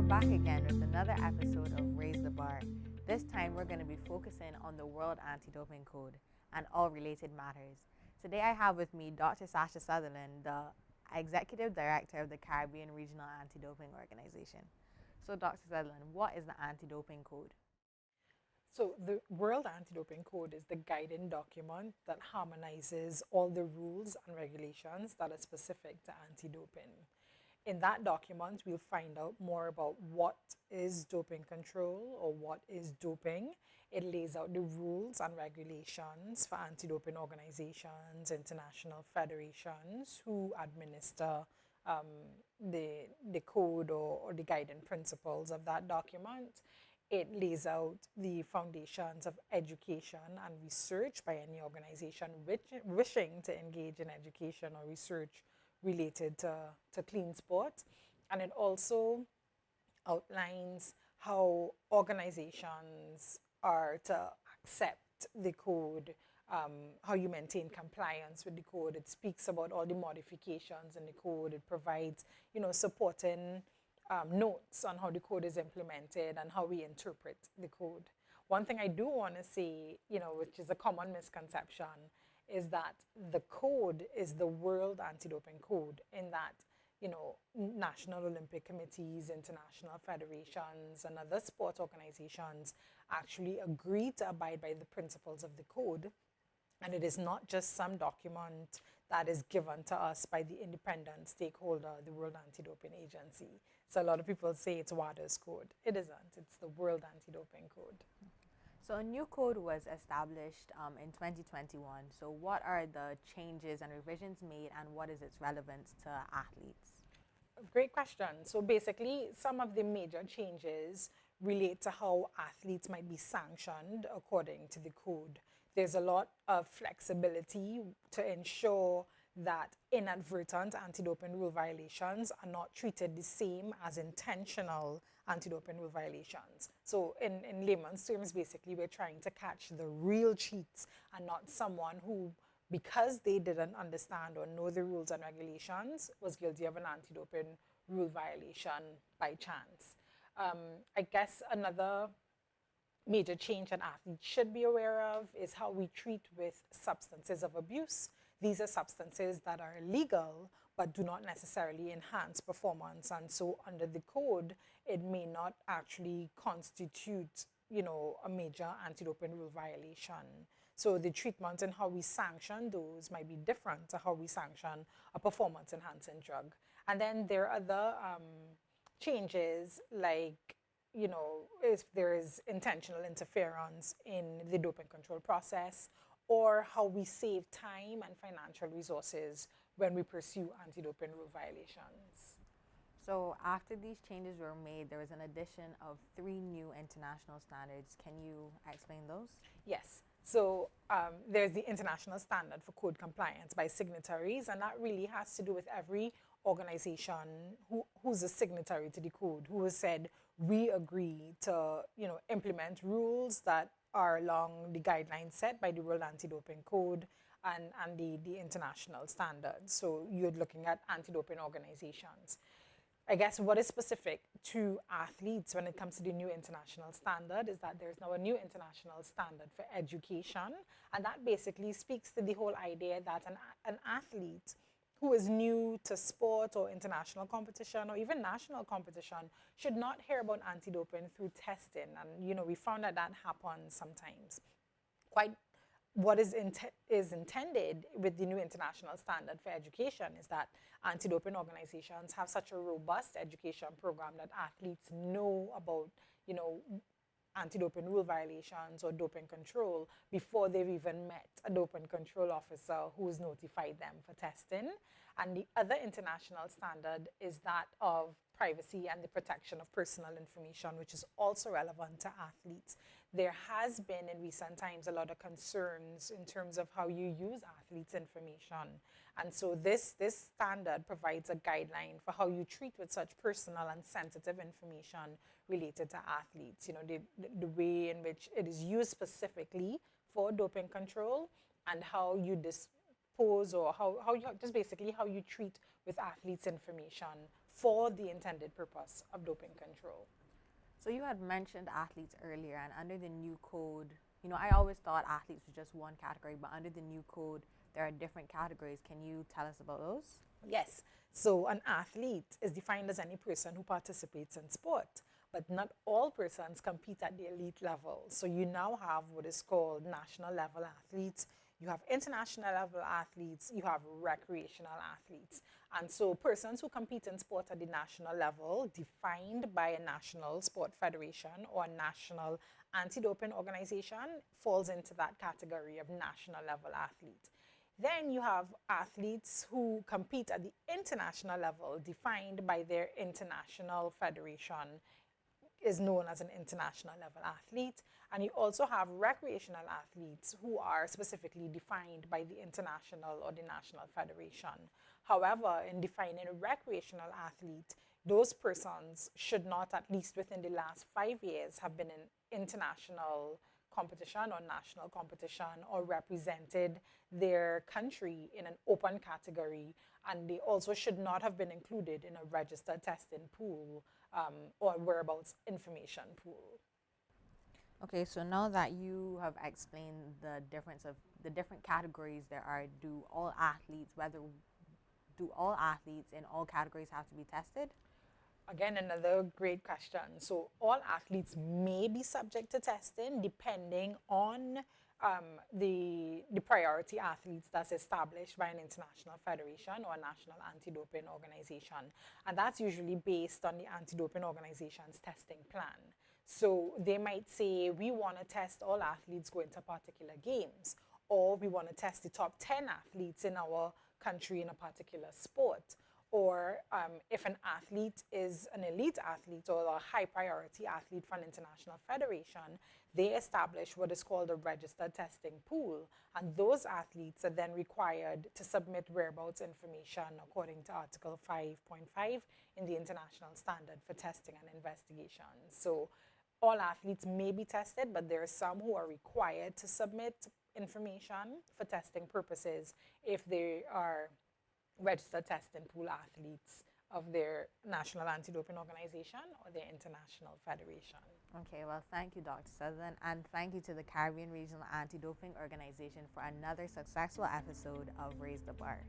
back again with another episode of Raise the Bar. This time we're going to be focusing on the World Anti-Doping Code and all related matters. Today I have with me Dr. Sasha Sutherland, the Executive Director of the Caribbean Regional Anti-Doping Organization. So Dr. Sutherland, what is the Anti-Doping Code? So the World Anti-Doping Code is the guiding document that harmonizes all the rules and regulations that are specific to anti-doping. In that document, we'll find out more about what is doping control or what is doping. It lays out the rules and regulations for anti-doping organizations, international federations who administer the code or the guiding principles of that document. It lays out the foundations of education and research by any organization wishing to engage in education or research related to clean sport. And it also outlines how organizations are to accept the code, how you maintain compliance with the code. It speaks about all the modifications in the code. It provides, supporting notes on how the code is implemented and how we interpret the code. One thing I do want to say, which is a common misconception, is that the code is the World Anti-Doping Code, in that, national Olympic committees, international federations, and other sport organizations actually agree to abide by the principles of the code. And it is not just some document that is given to us by the independent stakeholder, the World Anti-Doping Agency. So a lot of people say it's WADA's code. It isn't. It's the World Anti-Doping Code. So a new code was established in 2021. So what are the changes and revisions made, and what is its relevance to athletes? Great question. So basically, some of the major changes relate to how athletes might be sanctioned according to the code. There's a lot of flexibility to ensure that inadvertent anti-doping rule violations are not treated the same as intentional anti-doping rule violations. So in layman's terms, basically, we're trying to catch the real cheats and not someone who, because they didn't understand or know the rules and regulations, was guilty of an anti-doping rule violation by chance. I guess another major change that athletes should be aware of is how we treat with substances of abuse. These are substances that are illegal but do not necessarily enhance performance, and so under the code it may not actually constitute a major anti-doping rule violation. So the treatment and how we sanction those might be different to how we sanction a performance enhancing drug. And then there are other changes, like if there is intentional interference in the doping control process, or how we save time and financial resources when we pursue anti-doping rule violations. So after these changes were made, there was an addition of 3 new international standards. Can you explain those? Yes. So there's the international standard for code compliance by signatories, and that really has to do with every organization who's a signatory to the code, who has said, we agree to implement rules that are along the guidelines set by the World Anti-Doping Code and the international standards. So you're looking at anti-doping organizations. I guess what is specific to athletes when it comes to the new international standard is that there's now a new international standard for education, and that basically speaks to the whole idea that an athlete who is new to sport or international competition or even national competition should not hear about anti-doping through testing. And, we found that happens sometimes. What is intended with the new international standard for education is that anti-doping organizations have such a robust education program that athletes know about, anti-doping rule violations or doping control before they've even met a doping control officer who's notified them for testing. And the other international standard is that of privacy and the protection of personal information, which is also relevant to athletes. There has been in recent times a lot of concerns in terms of how you use athletes' information. And so this standard provides a guideline for how you treat with such personal and sensitive information related to athletes. The way in which it is used specifically for doping control, and how you dispose, or how you just basically how you treat with athletes' information for the intended purpose of doping control. So you had mentioned athletes earlier, and under the new code, I always thought athletes was just one category, but under the new code, there are different categories. Can you tell us about those? Yes. So an athlete is defined as any person who participates in sport, but not all persons compete at the elite level. So you now have what is called national level athletes, you have international level athletes, you have recreational athletes. And so persons who compete in sport at the national level, defined by a national sport federation or a national anti-doping organization, falls into that category of national level athlete. Then you have athletes who compete at the international level, defined by their international federation, is known as an international level athlete. And you also have recreational athletes who are specifically defined by the international or the national federation. However, in defining a recreational athlete, those persons should not, at least within the last 5 years, have been in international competition or national competition or represented their country in an open category, and they also should not have been included in a registered testing pool or whereabouts information pool. Okay, so now that you have explained the difference of the different categories there are, do all athletes in all categories have to be tested? Again, another great question. So all athletes may be subject to testing depending on the priority athletes that's established by an international federation or a national anti-doping organization. And that's usually based on the anti-doping organization's testing plan. So they might say, we want to test all athletes going to particular games, or we want to test the top 10 athletes in our country in a particular sport. Or if an athlete is an elite athlete or a high priority athlete for an international federation, they establish what is called a registered testing pool. And those athletes are then required to submit whereabouts information according to Article 5.5 in the International Standard for Testing and Investigation. So all athletes may be tested, but there are some who are required to submit information for testing purposes if they are registered testing pool athletes of their national anti-doping organization or their international federation. Okay, well, thank you, Dr. Sutherland, and thank you to the Caribbean Regional Anti-Doping Organization for another successful episode of Raise the Bar.